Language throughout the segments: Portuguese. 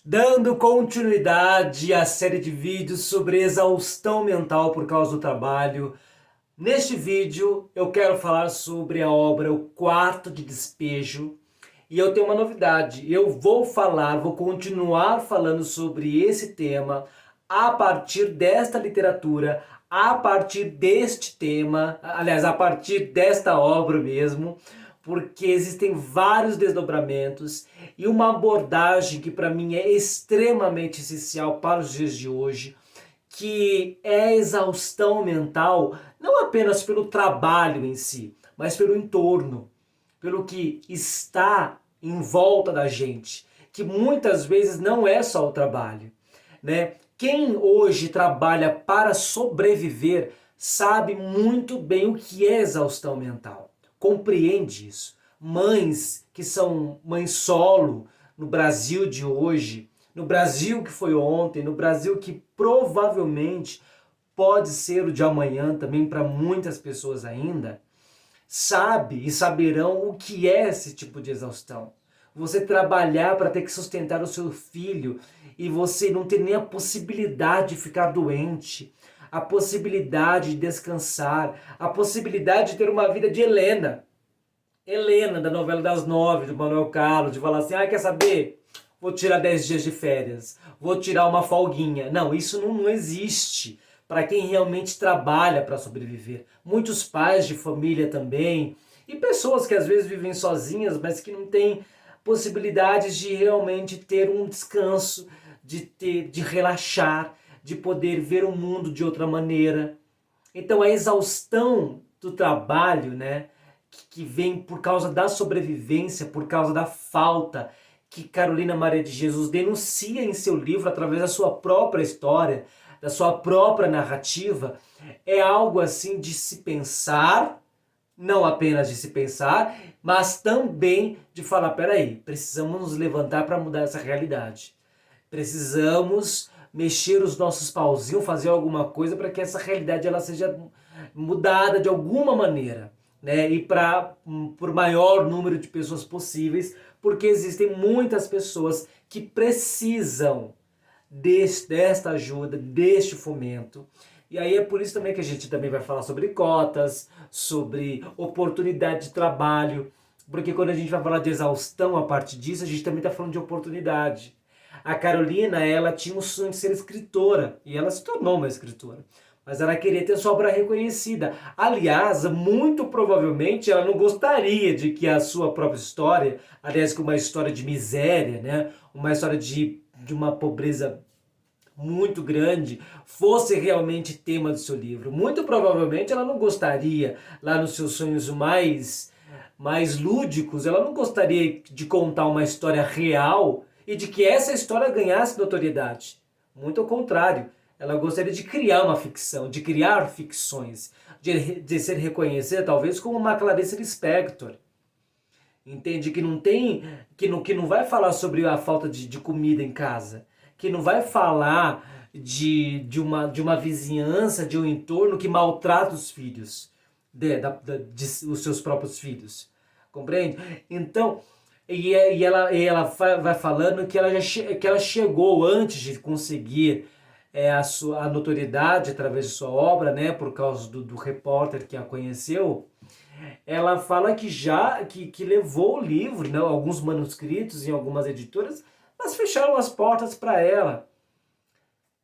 Dando continuidade à série de vídeos sobre exaustão mental por causa do trabalho, neste vídeo eu quero falar sobre a obra O Quarto de Despejo e eu tenho uma novidade. Eu vou continuar falando sobre esse tema a partir desta literatura, a partir deste tema, aliás, a partir desta obra mesmo, porque existem vários desdobramentos e uma abordagem que para mim é extremamente essencial para os dias de hoje, que é a exaustão mental, não apenas pelo trabalho em si, mas pelo entorno, pelo que está em volta da gente, que muitas vezes não é só o trabalho, né? Quem hoje trabalha para sobreviver sabe muito bem o que é exaustão mental, compreende isso. Mães que são mães solo no Brasil de hoje, no Brasil que foi ontem, no Brasil que provavelmente pode ser o de amanhã também para muitas pessoas ainda, sabe e saberão o que é esse tipo de exaustão. Você trabalhar para ter que sustentar o seu filho e você não ter nem a possibilidade de ficar doente, a possibilidade de descansar, a possibilidade de ter uma vida de Helena. Helena, da novela das 9, do Manuel Carlos, de falar assim, quer saber? Vou tirar 10 dias de férias, vou tirar uma folguinha. Não, isso não existe para quem realmente trabalha para sobreviver. Muitos pais de família também, e pessoas que às vezes vivem sozinhas, mas que não têm possibilidades de realmente ter um descanso, de relaxar, de poder ver o mundo de outra maneira. Então a exaustão do trabalho, né, que vem por causa da sobrevivência, por causa da falta, que Carolina Maria de Jesus denuncia em seu livro através da sua própria história, da sua própria narrativa, é algo assim de se pensar, não apenas de se pensar, mas também de falar, peraí, precisamos nos levantar para mudar essa realidade. Precisamos mexer os nossos pauzinhos, fazer alguma coisa para que essa realidade ela seja mudada de alguma maneira, né? E para por maior número de pessoas possíveis, porque existem muitas pessoas que precisam desta ajuda, deste fomento. E aí é por isso também que a gente também vai falar sobre cotas, sobre oportunidade de trabalho, porque quando a gente vai falar de exaustão a partir disso, a gente também está falando de oportunidade. A Carolina, ela tinha o sonho de ser escritora, e ela se tornou uma escritora. Mas ela queria ter sua obra reconhecida. Aliás, muito provavelmente ela não gostaria de que a sua própria história, aliás, que uma história de miséria, né? Uma história de uma pobreza muito grande, fosse realmente tema do seu livro. Muito provavelmente ela não gostaria, lá nos seus sonhos mais lúdicos, ela não gostaria de contar uma história real e de que essa história ganhasse notoriedade. Muito ao contrário, ela gostaria de criar uma ficção, de criar ficções, de ser reconhecida talvez como uma Clarice Lispector. Entende? Que não vai falar sobre a falta de comida em casa, que não vai falar de uma vizinhança, de um entorno que maltrata os filhos, os seus próprios filhos. Compreende? Então, e ela vai falando que ela chegou antes de conseguir a notoriedade através de sua obra, né, por causa do repórter que a conheceu. Ela fala que levou o livro, né, alguns manuscritos em algumas editoras, mas fecharam as portas para ela.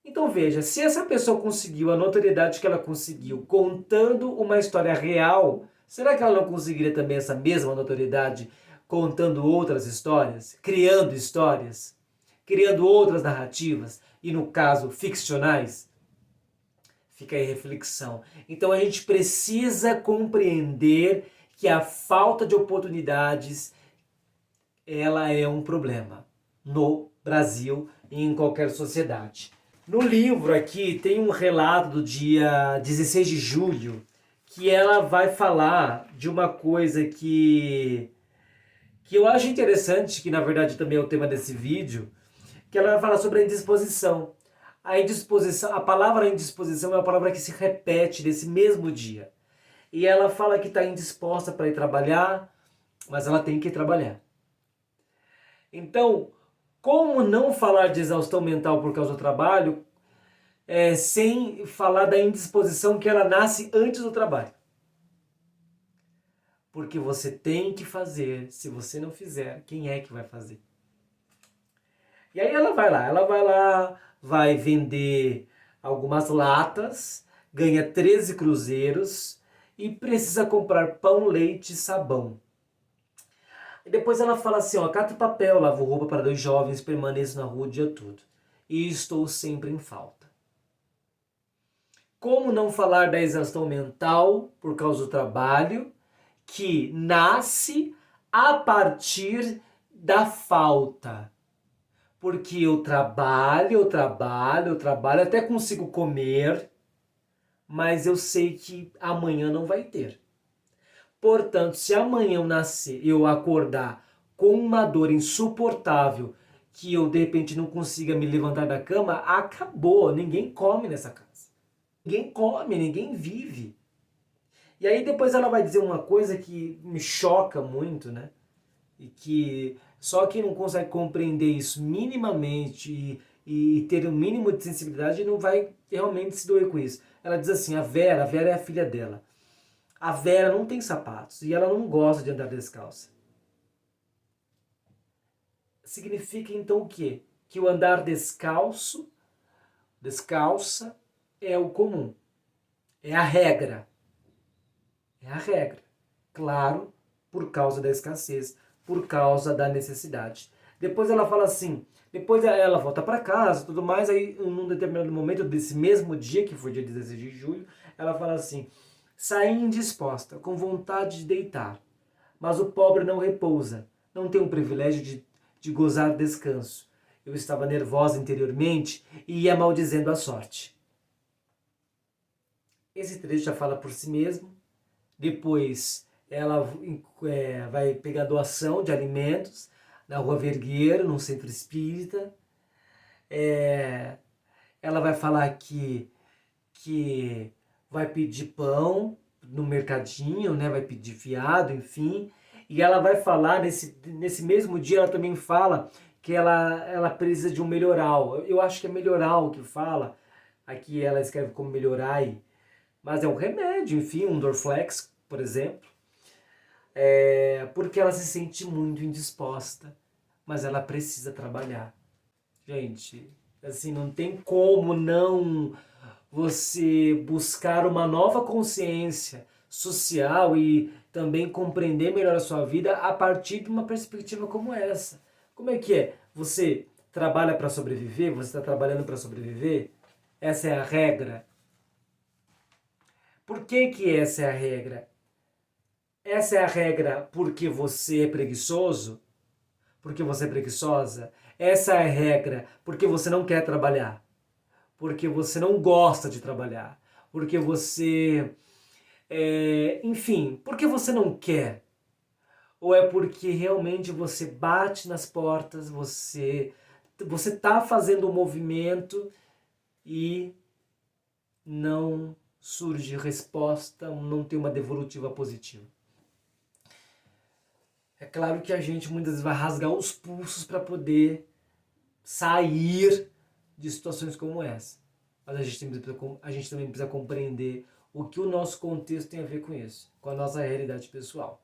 Então veja, se essa pessoa conseguiu a notoriedade que ela conseguiu contando uma história real, será que ela não conseguiria também essa mesma notoriedade contando outras histórias, criando outras narrativas, e no caso ficcionais? Fica aí a reflexão. Então a gente precisa compreender que a falta de oportunidades ela é um problema no Brasil e em qualquer sociedade. No livro aqui tem um relato do dia 16 de julho que ela vai falar de uma coisa que eu acho interessante, que na verdade também é o tema desse vídeo, que ela vai falar sobre a indisposição. A indisposição, a palavra indisposição é uma palavra que se repete nesse mesmo dia. E ela fala que está indisposta para ir trabalhar, mas ela tem que ir trabalhar. Então, Como não falar de exaustão mental por causa do trabalho, sem falar da indisposição que ela nasce antes do trabalho? Porque você tem que fazer. Se você não fizer, quem é que vai fazer? E aí ela vai vender algumas latas, ganha 13 cruzeiros e precisa comprar pão, leite e sabão. E depois ela fala assim, ó, cata papel, lavo roupa para 2 jovens, permaneço na rua o dia todo. E estou sempre em falta. Como não falar da exaustão mental por causa do trabalho, que nasce a partir da falta? Porque eu trabalho, até consigo comer, mas eu sei que amanhã não vai ter. Portanto, se amanhã eu nascer, eu acordar com uma dor insuportável, que eu de repente não consiga me levantar da cama, acabou, ninguém come nessa casa. Ninguém come, ninguém vive. E aí depois ela vai dizer uma coisa que me choca muito, né? E que só quem não consegue compreender isso minimamente e ter um mínimo de sensibilidade não vai realmente se doer com isso. Ela diz assim, a Vera é a filha dela. A Vera não tem sapatos e ela não gosta de andar descalça. Significa então o quê? Que o andar descalça, é o comum. É a regra. É a regra. Claro, por causa da escassez, por causa da necessidade. Depois ela fala assim, depois ela volta para casa, tudo mais, aí num determinado momento desse mesmo dia, que foi dia 16 de julho, ela fala assim, saí indisposta, com vontade de deitar, mas o pobre não repousa, não tem o privilégio de gozar descanso. Eu estava nervosa interiormente e ia maldizendo a sorte. Esse trecho já fala por si mesmo. Depois ela vai pegar doação de alimentos na Rua Vergueiro, num centro espírita. Ela vai falar que vai pedir pão no mercadinho, né? Vai pedir fiado, enfim. E ela vai falar, nesse mesmo dia, ela também fala que ela precisa de um melhoral. Eu acho que é melhoral que fala. Aqui ela escreve como melhorai, mas é um remédio, enfim, um Dorflex, por exemplo. Porque ela se sente muito indisposta, mas ela precisa trabalhar. Gente, assim, não tem como não você buscar uma nova consciência social e também compreender melhor a sua vida a partir de uma perspectiva como essa. Como é que é? Você trabalha para sobreviver? Você está trabalhando para sobreviver? Essa é a regra. Por que essa é a regra? Essa é a regra porque você é preguiçoso? Porque você é preguiçosa? Essa é a regra porque você não quer trabalhar? Porque você não gosta de trabalhar? Porque você... enfim, porque você não quer? Ou é porque realmente você bate nas portas, você está fazendo um movimento e não surge resposta, não tem uma devolutiva positiva? É claro que a gente muitas vezes vai rasgar os pulsos para poder sair de situações como essa. Mas a gente também precisa compreender o que o nosso contexto tem a ver com isso, com a nossa realidade pessoal.